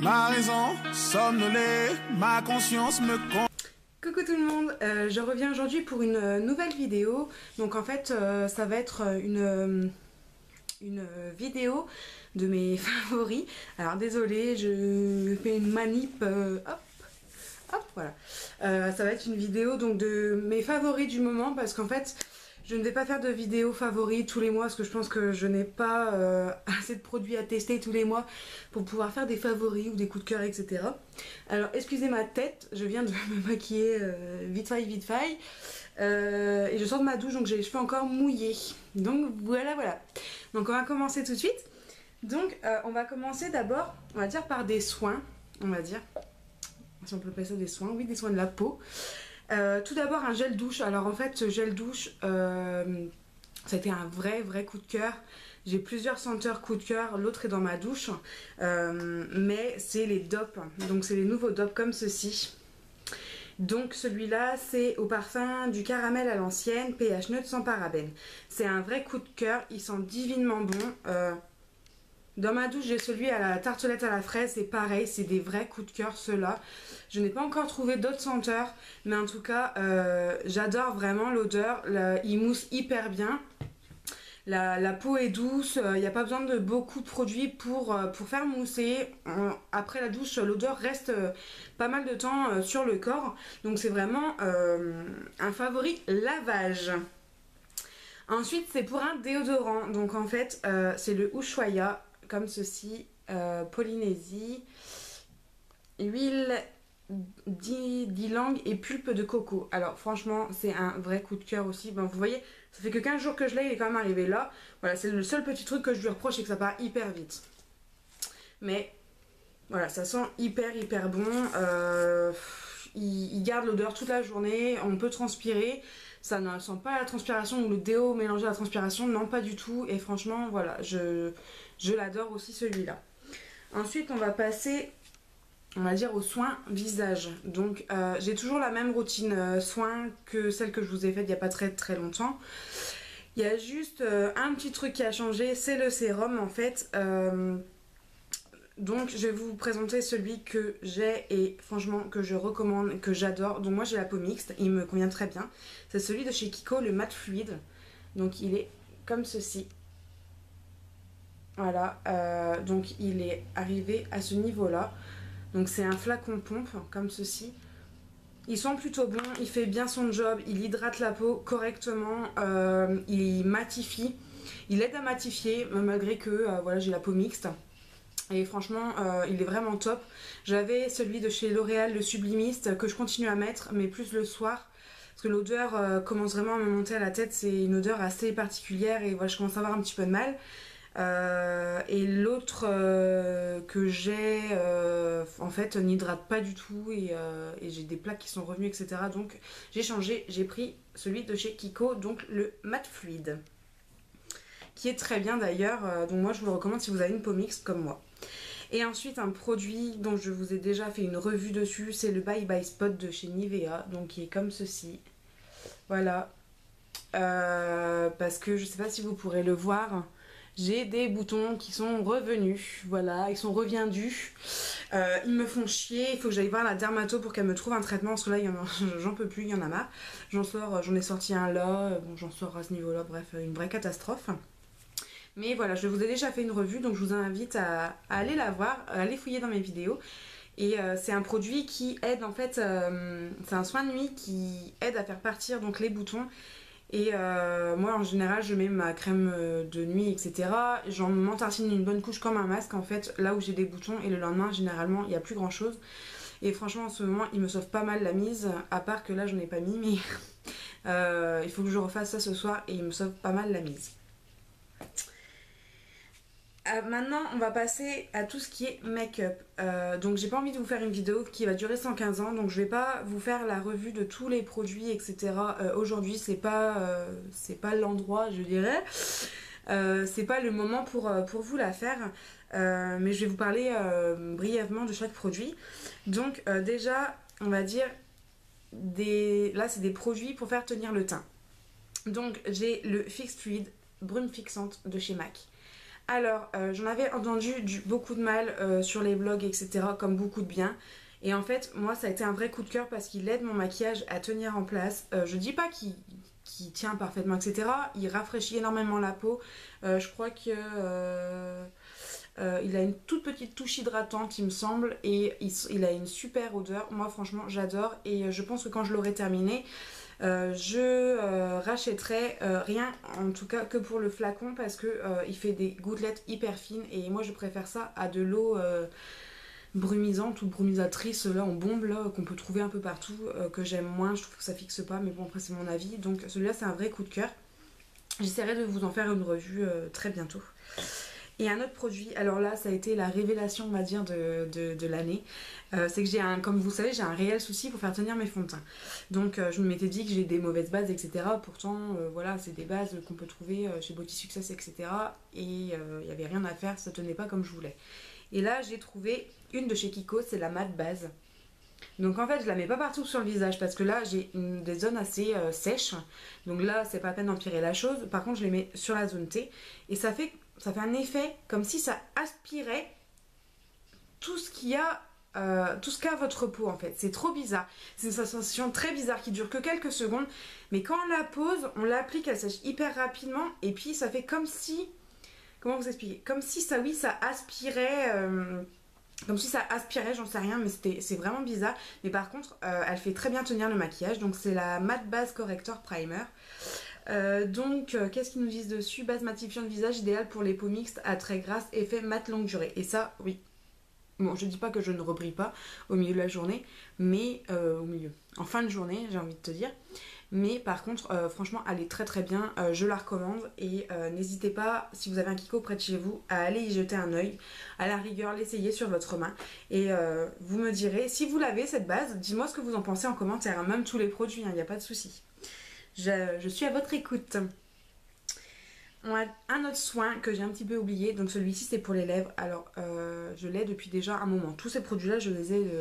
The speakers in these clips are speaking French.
Ma raison somnolée, ma conscience me... Coucou tout le monde, je reviens aujourd'hui pour une nouvelle vidéo. Donc en fait ça va être une vidéo de mes favoris. Alors désolée, je fais une manip, hop, voilà. Ça va être une vidéo donc de mes favoris du moment parce qu'en fait je ne vais pas faire de vidéos favoris tous les mois parce que je pense que je n'ai pas assez de produits à tester tous les mois pour pouvoir faire des favoris ou des coups de cœur, etc. Alors excusez ma tête, je viens de me maquiller vite faille et je sors de ma douche donc j'ai les cheveux encore mouillés. Donc voilà. Donc on va commencer tout de suite. Donc on va commencer d'abord, on va dire par des soins, on va dire. Si on peut appeler ça des soins, oui, des soins de la peau. Tout d'abord un gel douche. Alors en fait ce gel douche ça a été un vrai coup de cœur. J'ai plusieurs senteurs coup de cœur, l'autre est dans ma douche, mais c'est les DOP, donc c'est les nouveaux DOP comme ceci. Donc celui-là c'est au parfum du caramel à l'ancienne, pH neutre sans parabènes. C'est un vrai coup de cœur, il sent divinement bon. Dans ma douche j'ai celui à la tartelette à la fraise, c'est pareil, c'est des vrais coups de cœur ceux-là. Je n'ai pas encore trouvé d'autres senteurs, mais en tout cas j'adore vraiment l'odeur, il mousse hyper bien. La peau est douce, il n'y a pas besoin de beaucoup de produits pour faire mousser. Après la douche, l'odeur reste pas mal de temps sur le corps, donc c'est vraiment un favori lavage. Ensuite c'est pour un déodorant, donc en fait c'est le Ushuaïa, comme ceci, Polynésie, huile d'ylang et pulpe de coco. Alors franchement c'est un vrai coup de cœur aussi. Bon, vous voyez, ça fait que 15 jours que je l'ai, il est quand même arrivé là. Voilà, c'est le seul petit truc que je lui reproche, c'est que ça part hyper vite. Mais voilà, ça sent hyper bon. Il garde l'odeur toute la journée, on peut transpirer. Ça ne sent pas la transpiration ou le déo mélangé à la transpiration, non pas du tout. Et franchement voilà, je l'adore aussi celui-là. Ensuite on va passer, on va dire, aux soins visage. Donc j'ai toujours la même routine soins que celle que je vous ai faite il n'y a pas très longtemps. Il y a juste un petit truc qui a changé, c'est le sérum en fait. Donc je vais vous présenter celui que j'ai et franchement que je recommande, que j'adore. Donc moi j'ai la peau mixte, il me convient très bien. C'est celui de chez Kiko, le mat fluide. Donc il est comme ceci. Voilà, donc il est arrivé à ce niveau là. Donc c'est un flacon pompe comme ceci. Il sent plutôt bon, il fait bien son job, il hydrate la peau correctement, il matifie, il aide à matifier malgré que voilà, j'ai la peau mixte. Et franchement il est vraiment top. J'avais celui de chez L'Oréal, le Sublimiste, que je continue à mettre, mais plus le soir. Parce que l'odeur commence vraiment à me monter à la tête, c'est une odeur assez particulière et voilà, je commence à avoir un petit peu de mal. Et l'autre que j'ai en fait n'hydrate pas du tout et j'ai des plaques qui sont revenues, etc. Donc j'ai changé, j'ai pris celui de chez Kiko, donc le mat fluide, qui est très bien d'ailleurs. Donc moi je vous le recommande si vous avez une peau mixte comme moi. Et ensuite un produit dont je vous ai déjà fait une revue dessus, c'est le Bye Bye Spot de chez Nivea, donc qui est comme ceci. Voilà, parce que je sais pas si vous pourrez le voir, j'ai des boutons qui sont revenus, voilà, ils sont reviendus. Ils me font chier, il faut que j'aille voir la dermato pour qu'elle me trouve un traitement, parce que là j'en peux plus, il y en a marre. J'en ai sorti un là, bon, j'en sors à ce niveau là, bref, une vraie catastrophe. Mais voilà, je vous ai déjà fait une revue, donc je vous invite à aller la voir, à aller fouiller dans mes vidéos. Et c'est un produit qui aide en fait, c'est un soin de nuit qui aide à faire partir donc les boutons. Et moi en général je mets ma crème de nuit, etc. J'en m'entartine une bonne couche comme un masque en fait, là où j'ai des boutons, et le lendemain généralement il n'y a plus grand chose. Et franchement en ce moment il me sauve pas mal la mise, à part que là je n'en ai pas mis, mais il faut que je refasse ça ce soir et il me sauve pas mal la mise. Maintenant on va passer à tout ce qui est make-up. Donc j'ai pas envie de vous faire une vidéo qui va durer 115 ans, donc je vais pas vous faire la revue de tous les produits, etc. Aujourd'hui c'est pas l'endroit, je dirais. C'est pas le moment pour vous la faire, mais je vais vous parler brièvement de chaque produit. Donc déjà on va dire là c'est des produits pour faire tenir le teint. Donc j'ai le Fix Fluid brume fixante de chez MAC. Alors, j'en avais entendu beaucoup de mal sur les blogs, etc., comme beaucoup de bien. Et en fait, moi, ça a été un vrai coup de cœur parce qu'il aide mon maquillage à tenir en place. Je dis pas qu'il tient parfaitement, etc. Il rafraîchit énormément la peau. Je crois que il a une toute petite touche hydratante, il me semble, et il a une super odeur. Moi, franchement, j'adore. Et je pense que quand je l'aurai terminé, je rachèterai rien en tout cas que pour le flacon parce que il fait des gouttelettes hyper fines et moi je préfère ça à de l'eau brumisante ou brumisatrice là en bombe là qu'on peut trouver un peu partout, que j'aime moins. Je trouve que ça fixe pas, mais bon, après c'est mon avis. Donc celui-là c'est un vrai coup de cœur. J'essaierai de vous en faire une revue très bientôt. Et un autre produit, alors là ça a été la révélation on va dire de l'année, c'est que j'ai comme vous savez j'ai un réel souci pour faire tenir mes fonds de teint. Donc je m'étais dit que j'ai des mauvaises bases, etc. Pourtant voilà, c'est des bases qu'on peut trouver chez Body Success, etc. Et il n'y avait rien à faire, ça tenait pas comme je voulais. Et là j'ai trouvé une de chez Kiko, c'est la matte base. Donc en fait je la mets pas partout sur le visage parce que là j'ai des zones assez sèches. Donc là c'est pas la peine d'empirer la chose. Par contre je les mets sur la zone T et ça fait un effet comme si ça aspirait tout ce qu'il y a, tout ce qu'a votre peau en fait. C'est trop bizarre. C'est une sensation très bizarre qui dure que quelques secondes. Mais quand on la pose, on l'applique, elle sèche hyper rapidement. Et puis ça fait comme si... Comment vous expliquer? Comme si ça, oui, ça aspirait... comme si ça aspirait, j'en sais rien, mais c'est vraiment bizarre. Mais par contre, elle fait très bien tenir le maquillage. Donc c'est la Matte Base Corrector Primer. Qu'est-ce qu'ils nous disent dessus? Base matifiante visage idéale pour les peaux mixtes à traits grasses, effet mat longue durée. Et ça, oui. Bon, je dis pas que je ne rebrille pas au milieu de la journée, mais en fin de journée, j'ai envie de te dire. Mais par contre, franchement, elle est très très bien. Je la recommande et n'hésitez pas, si vous avez un Kiko près de chez vous, à aller y jeter un œil. À la rigueur, l'essayer sur votre main. Et vous me direz, si vous l'avez cette base, dis-moi ce que vous en pensez en commentaire. Hein, même tous les produits, il n'y a pas de souci. Je suis à votre écoute. On a un autre soin que j'ai un petit peu oublié, donc celui-ci c'est pour les lèvres. Alors je l'ai depuis déjà un moment. Tous ces produits-là je les ai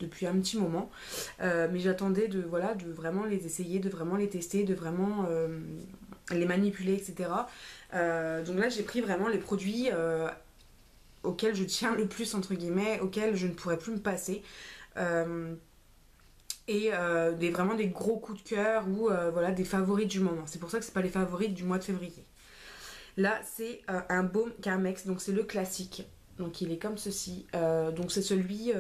depuis un petit moment, mais j'attendais de vraiment les essayer, de vraiment les tester, de vraiment les manipuler, etc. Donc là j'ai pris vraiment les produits auxquels je tiens le plus entre guillemets, auxquels je ne pourrais plus me passer. Vraiment des gros coups de cœur ou voilà, des favoris du moment. C'est pour ça que c'est pas les favoris du mois de février. Là c'est un baume Carmex, donc c'est le classique. Donc il est comme ceci. Donc c'est celui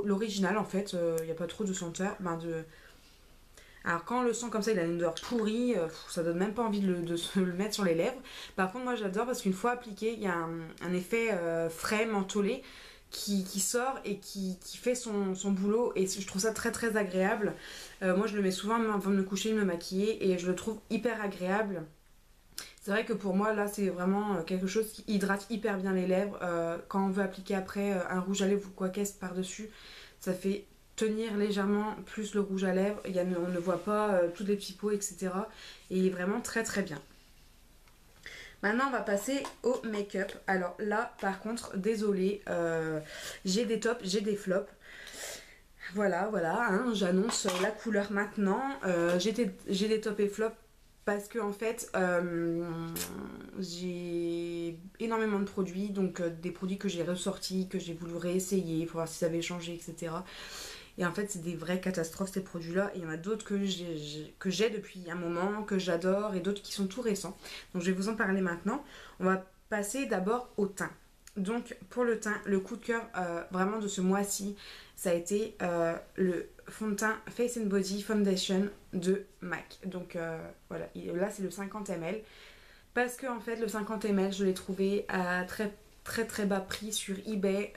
l'original en fait. Il n'y a pas trop de senteur. Alors quand on le sent comme ça, il a une odeur pourrie. Ça donne même pas envie de se le mettre sur les lèvres. Par contre moi j'adore parce qu'une fois appliqué, il y a un effet frais, mentholé qui sort et qui fait son boulot, et je trouve ça très très agréable. Moi je le mets souvent avant de me coucher, de me maquiller, et je le trouve hyper agréable. C'est vrai que pour moi là c'est vraiment quelque chose qui hydrate hyper bien les lèvres. Quand on veut appliquer après un rouge à lèvres ou quoi qu'est-ce par dessus, ça fait tenir légèrement plus le rouge à lèvres. On ne voit pas tous les petits pots, etc. Et il est vraiment très très bien. Maintenant on va passer au make-up. Alors là par contre, désolée, j'ai des tops, j'ai des flops. Voilà, hein, j'annonce la couleur maintenant. J'ai des tops et flops parce que en fait j'ai énormément de produits, donc des produits que j'ai ressortis, que j'ai voulu réessayer pour voir si ça avait changé, etc. Et en fait c'est des vraies catastrophes ces produits là, et il y en a d'autres que j'ai depuis un moment, que j'adore, et d'autres qui sont tout récents. Donc je vais vous en parler maintenant. On va passer d'abord au teint. Donc pour le teint, le coup de cœur vraiment de ce mois-ci, ça a été le fond de teint Face and Body Foundation de MAC. Donc voilà, là c'est le 50 ml. Parce que en fait le 50 ml je l'ai trouvé à très très très bas prix sur eBay.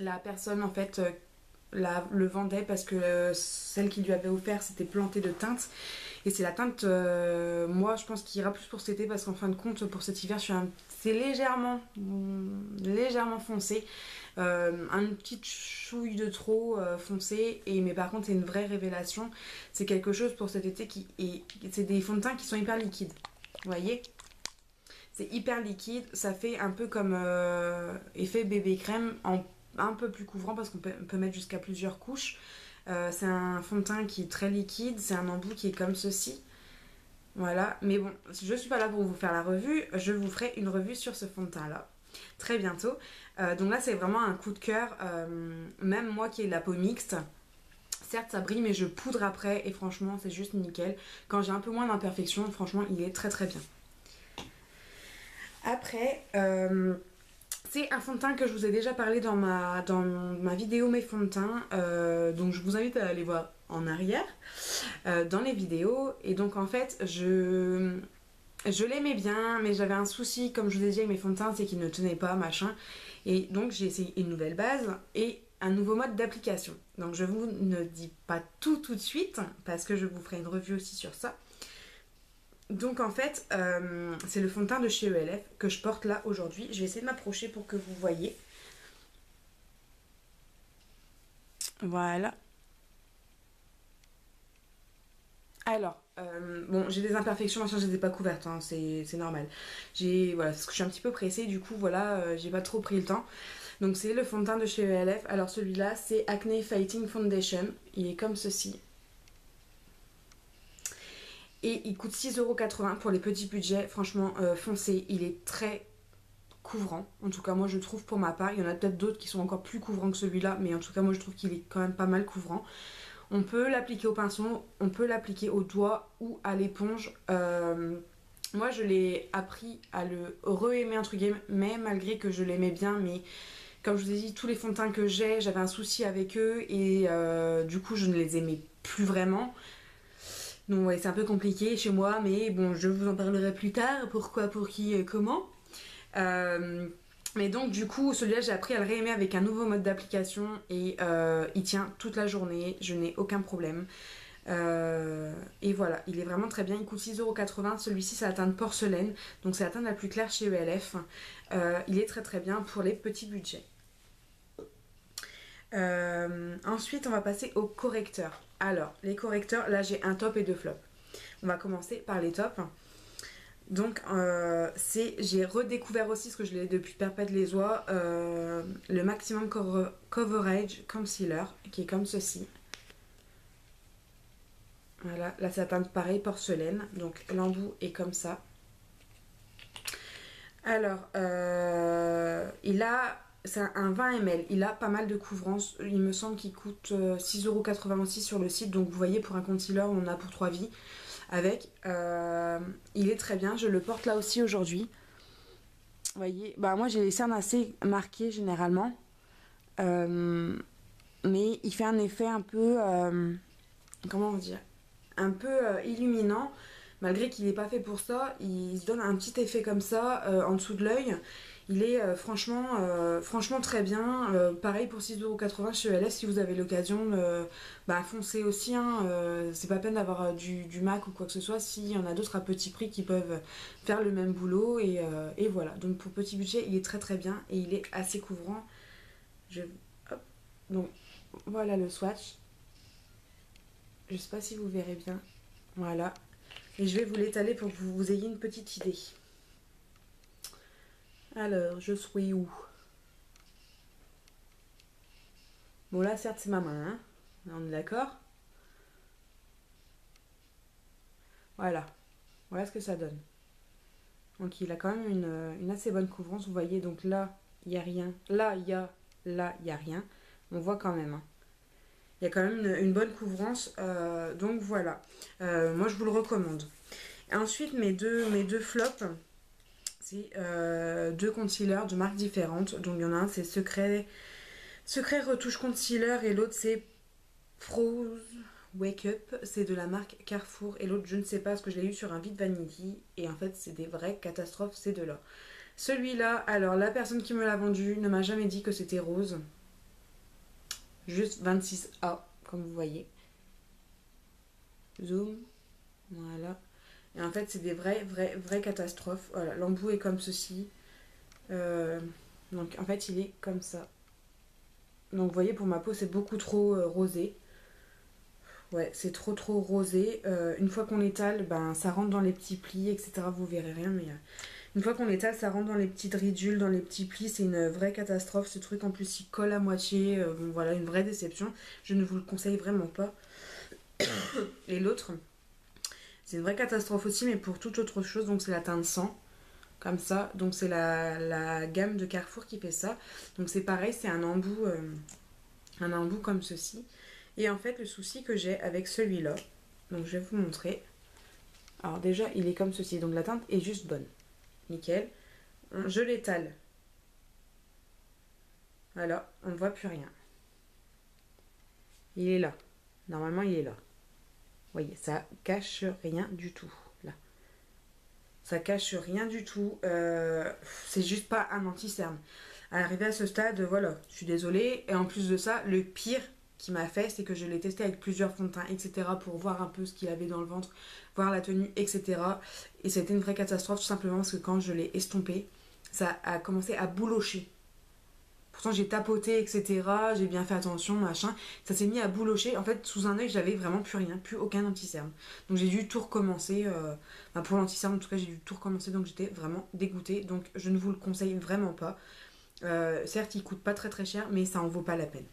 La personne en fait le vendait parce que celle qui lui avait offert s'était plantée de teinte. Et c'est la teinte, moi je pense qu'il ira plus pour cet été, parce qu'en fin de compte pour cet hiver c'est légèrement foncé, une petite chouille de trop foncé, mais par contre c'est une vraie révélation. C'est quelque chose pour cet été c'est des fonds de teint qui sont hyper liquides, vous voyez, c'est hyper liquide, ça fait un peu comme effet bébé crème, un peu plus couvrant parce qu'on peut mettre jusqu'à plusieurs couches. C'est un fond de teint qui est très liquide, c'est un embout qui est comme ceci. Voilà, mais bon, je suis pas là pour vous faire la revue, je vous ferai une revue sur ce fond de teint là très bientôt. Donc là c'est vraiment un coup de cœur, même moi qui ai de la peau mixte, certes ça brille mais je poudre après et franchement c'est juste nickel. Quand j'ai un peu moins d'imperfections, franchement il est très très bien. Après, c'est un fond de teint que je vous ai déjà parlé dans ma vidéo mes fonds de teint, donc je vous invite à aller voir en arrière dans les vidéos. Et donc en fait je l'aimais bien, mais j'avais un souci, comme je vous ai dit avec mes fonds de teint, c'est qu'ils ne tenaient pas, machin. Et donc j'ai essayé une nouvelle base et un nouveau mode d'application. Donc je vous ne dis pas tout de suite, parce que je vous ferai une revue aussi sur ça. Donc en fait, c'est le fond de teint de chez ELF que je porte là aujourd'hui. Je vais essayer de m'approcher pour que vous voyez. Voilà. Alors, bon, j'ai des imperfections, machin, je les ai pas couvertes, hein, c'est normal. Voilà, parce que je suis un petit peu pressée, du coup, voilà, j'ai pas trop pris le temps. Donc c'est le fond de teint de chez ELF. Alors celui-là, c'est Acne Fighting Foundation. Il est comme ceci. Et il coûte 6,80€ pour les petits budgets. Franchement, foncez, il est très couvrant. En tout cas, moi je trouve pour ma part. Il y en a peut-être d'autres qui sont encore plus couvrants que celui-là, mais en tout cas, moi je trouve qu'il est quand même pas mal couvrant. On peut l'appliquer au pinceau, on peut l'appliquer au doigt ou à l'éponge. Moi, je l'ai appris à le re-aimer, entre guillemets, malgré que je l'aimais bien. Mais comme je vous ai dit, tous les fonds de teint que j'ai, j'avais un souci avec eux et du coup, je ne les aimais plus vraiment. Donc, ouais, c'est un peu compliqué chez moi, mais bon, je vous en parlerai plus tard. Pourquoi, pour qui, comment. Mais donc du coup celui-là j'ai appris à le réaimer avec un nouveau mode d'application et il tient toute la journée, je n'ai aucun problème. Et voilà, il est vraiment très bien, il coûte 6,80€, celui-ci c'est la teinte porcelaine, donc c'est la teinte la plus claire chez ELF. Il est très très bien pour les petits budgets. Ensuite on va passer aux correcteurs. Alors les correcteurs, là j'ai un top et deux flops. On va commencer par les tops. Donc j'ai redécouvert aussi, parce que je l'ai depuis Perpète les Oies, le Maximum Coverage Concealer, qui est comme ceci. Voilà, là ça teinte pareil, porcelaine, donc l'embout est comme ça. Alors, c'est un 20 ml, il a pas mal de couvrance, il me semble qu'il coûte 6,86€ sur le site, donc vous voyez pour un concealer on en a pour 3 vies. Avec, il est très bien, je le porte là aussi aujourd'hui. Vous voyez, bah moi j'ai les cernes assez marquées généralement, mais il fait un effet un peu, comment dire, un peu illuminant, malgré qu'il n'est pas fait pour ça. Il se donne un petit effet comme ça en dessous de l'œil. Il est franchement très bien. Pareil pour 6,80€ chez ELF, si vous avez l'occasion, foncez aussi. Hein, c'est pas peine d'avoir du MAC ou quoi que ce soit. S'il y en a d'autres à petit prix qui peuvent faire le même boulot. Et voilà. Donc pour petit budget, il est très très bien et il est assez couvrant. Hop. Donc voilà le swatch. Je sais pas si vous verrez bien. Voilà. Et je vais vous l'étaler pour que vous ayez une petite idée. Alors, je suis où? Bon, là, certes, c'est ma main. Hein, on est d'accord? Voilà. Voilà ce que ça donne. Donc, il a quand même une assez bonne couvrance. Vous voyez, donc là, il n'y a rien. Là, il y a. Là, il n'y a rien. On voit quand même. Hein. Il y a quand même une bonne couvrance. Donc, voilà. Moi, je vous le recommande. Et ensuite, mes deux flops, c'est deux concealers de marques différentes. Donc, il y en a un, c'est Secret Retouche Concealer et l'autre, c'est Froze Wake Up. C'est de la marque Carrefour. Et l'autre, je ne sais pas, parce que je l'ai eu sur un vide vanity. Et en fait, c'est des vraies catastrophes, ces deux-là. Celui-là, alors, la personne qui me l'a vendu ne m'a jamais dit que c'était rose. Juste 26A, comme vous voyez. Zoom. Voilà. Et en fait, c'est des vraies catastrophes. Voilà, l'embout est comme ceci. Donc, en fait, il est comme ça. Donc, vous voyez, pour ma peau, c'est beaucoup trop rosé. Ouais, c'est trop rosé. Une fois qu'on l'étale, ça rentre dans les petits plis, etc. Vous verrez rien, mais une fois qu'on l'étale, ça rentre dans les petites ridules, dans les petits plis. C'est une vraie catastrophe. Ce truc, en plus, il colle à moitié. Bon, voilà, une vraie déception. Je ne vous le conseille vraiment pas. Et l'autre, C'est une vraie catastrophe aussi, mais pour toute autre chose. Donc c'est la teinte 100, comme ça. Donc c'est la gamme de Carrefour qui fait ça. Donc c'est pareil, c'est un embout comme ceci. Et en fait, le souci que j'ai avec celui-là, donc je vais vous montrer. Alors déjà, il est comme ceci, donc la teinte est juste bonne. Nickel. Je l'étale. Voilà, on ne voit plus rien. Il est là. Normalement, il est là. Vous voyez, ça cache rien du tout. Là. Ça cache rien du tout. C'est juste pas un anti-cerne. À l'arrivée à ce stade, voilà, je suis désolée. Et en plus de ça, le pire qui m'a fait, c'est que je l'ai testé avec plusieurs fonds de teint, etc. pour voir un peu ce qu'il avait dans le ventre, voir la tenue, etc. Et c'était une vraie catastrophe, tout simplement parce que quand je l'ai estompé, ça a commencé à boulocher. Pourtant j'ai tapoté, etc. J'ai bien fait attention, machin. Ça s'est mis à boulocher. En fait, sous un œil, j'avais vraiment plus rien, plus aucun anti-cerne. Donc j'ai dû tout recommencer. Pour l'anti-cerne, en tout cas, j'ai dû tout recommencer. Donc j'étais vraiment dégoûtée. Donc je ne vous le conseille vraiment pas. Certes, il coûte pas très très cher, mais ça en vaut pas la peine.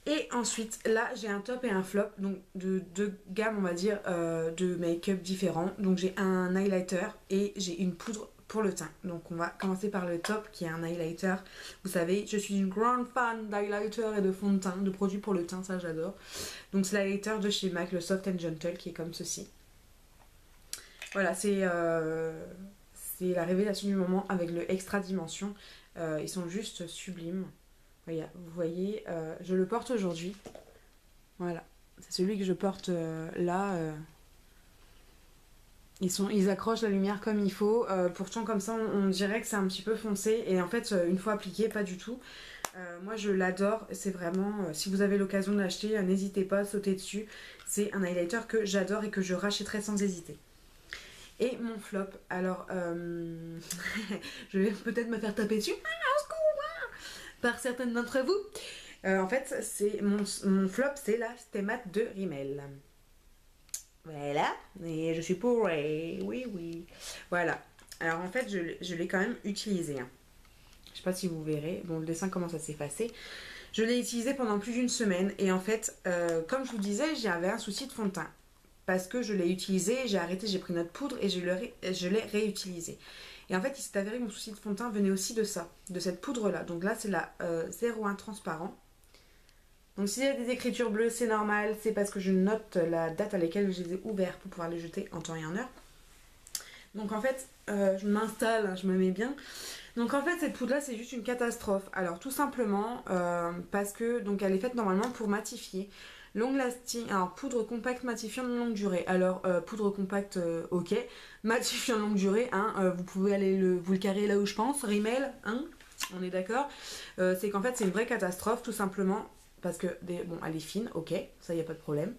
Et ensuite, là, j'ai un top et un flop. Donc de deux gammes, on va dire, de make-up différents. Donc j'ai un highlighter et j'ai une poudre pour le teint. Donc on va commencer par le top qui est un highlighter. Vous savez, je suis une grande fan d'highlighter et de fond de teint, de produits pour le teint, ça j'adore. Donc c'est l'highlighter de chez MAC, le Soft and Gentle, qui est comme ceci. Voilà, c'est la révélation du moment avec le Extra Dimension. Ils sont juste sublimes. Vous voyez, je le porte aujourd'hui. Voilà, c'est celui que je porte là. Ils accrochent la lumière comme il faut. Pourtant, comme ça, on dirait que c'est un petit peu foncé. Et en fait, une fois appliqué, pas du tout. Moi, je l'adore. C'est vraiment... si vous avez l'occasion de l'acheter, n'hésitez pas à sauter dessus. C'est un highlighter que j'adore et que je rachèterai sans hésiter. Et mon flop, alors... je vais peut-être me faire taper dessus. Par certaines d'entre vous. En fait, c'est mon flop, c'est la Stémat de Rimmel. Voilà, et je suis pour, oui. Voilà, alors en fait, je l'ai quand même utilisé. Hein. Je sais pas si vous verrez, bon, le dessin commence à s'effacer. Je l'ai utilisé pendant plus d'une semaine, et en fait, comme je vous disais, j'avais un souci de fond de teint. Parce que je l'ai utilisé, j'ai arrêté, j'ai pris notre poudre, et je l'ai réutilisé. Et en fait, il s'est avéré que mon souci de fond de teint venait aussi de ça, de cette poudre-là. Donc là, c'est la 01 transparent. Donc s'il y a des écritures bleues, c'est normal, c'est parce que je note la date à laquelle je les ai ouverts pour pouvoir les jeter en temps et en heure. Donc en fait, je m'installe, hein, je me mets bien. Donc en fait, cette poudre-là, c'est juste une catastrophe. Alors tout simplement, parce que donc elle est faite normalement pour matifier. Long lasting, alors poudre compacte matifiant de longue durée. Alors poudre compacte, ok. Matifiant de longue durée, hein, vous pouvez aller vous le carrer là où je pense. Rimmel, hein, on est d'accord. C'est qu'en fait, c'est une vraie catastrophe, tout simplement. Parce que, bon, elle est fine, ok, ça y a pas de problème.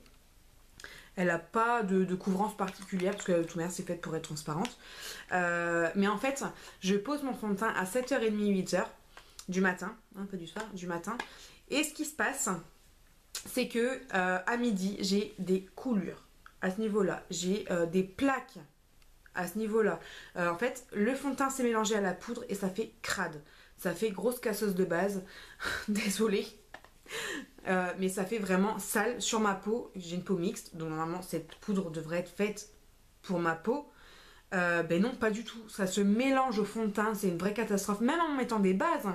Elle n'a pas de couvrance particulière, parce que de toute manière, c'est fait pour être transparente. Mais en fait, je pose mon fond de teint à 7h30, 8h du matin, un peu du soir, du matin. Et ce qui se passe, c'est que à midi, j'ai des coulures à ce niveau-là. J'ai des plaques à ce niveau-là. En fait, le fond de teint s'est mélangé à la poudre et ça fait crade. Ça fait grosse casseuse de base. Désolée. Mais ça fait vraiment sale sur ma peau. J'ai une peau mixte, donc normalement cette poudre devrait être faite pour ma peau. Ben non, pas du tout. Ça se mélange au fond de teint, c'est une vraie catastrophe. Même en mettant des bases,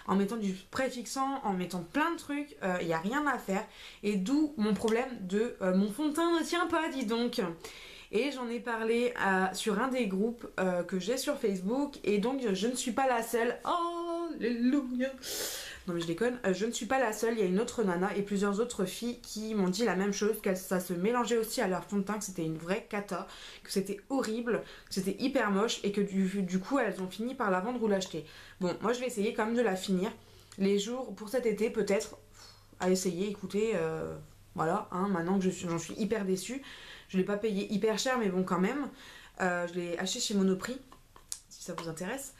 en mettant du spray fixant, en mettant plein de trucs, il n'y a rien à faire. Et d'où mon problème de mon fond de teint ne tient pas, dis donc. Et j'en ai parlé sur un des groupes que j'ai sur Facebook. Et donc je ne suis pas la seule. Alléluia. Non mais je déconne, je ne suis pas la seule, il y a une autre nana et plusieurs autres filles qui m'ont dit la même chose, que ça se mélangeait aussi à leur fond de teint, que c'était une vraie cata, que c'était horrible, que c'était hyper moche et que du coup elles ont fini par la vendre ou l'acheter. Bon, moi je vais essayer quand même de la finir. Les jours pour cet été peut-être à essayer, écoutez, voilà, hein, maintenant que j'en suis hyper déçue. Je ne l'ai pas payé hyper cher mais bon quand même, je l'ai acheté chez Monoprix, si ça vous intéresse.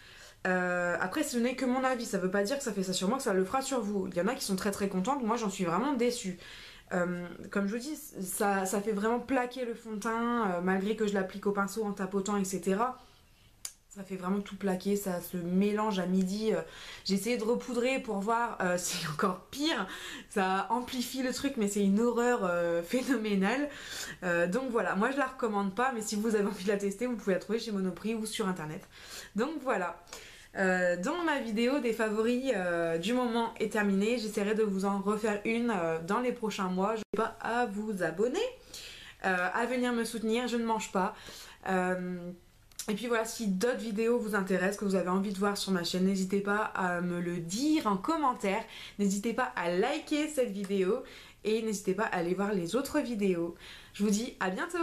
Après ce n'est que mon avis, ça veut pas dire que ça fait ça sur moi que ça le fera sur vous. Il y en a qui sont très très contentes, moi j'en suis vraiment déçue. Comme je vous dis, ça fait vraiment plaquer le fond de teint, malgré que je l'applique au pinceau en tapotant, etc. Ça fait vraiment tout plaquer, ça se mélange à midi. J'ai essayé de repoudrer pour voir, c'est encore pire. Ça amplifie le truc, mais c'est une horreur phénoménale. Donc voilà, moi je la recommande pas, mais si vous avez envie de la tester, vous pouvez la trouver chez Monoprix ou sur internet. Donc voilà. Donc ma vidéo des favoris du moment est terminée. J'essaierai de vous en refaire une dans les prochains mois. Je n'ai pas à vous abonner, à venir me soutenir, je ne mange pas. Et puis voilà, si d'autres vidéos vous intéressent, que vous avez envie de voir sur ma chaîne, n'hésitez pas à me le dire en commentaire. N'hésitez pas à liker cette vidéo et n'hésitez pas à aller voir les autres vidéos. Je vous dis à bientôt!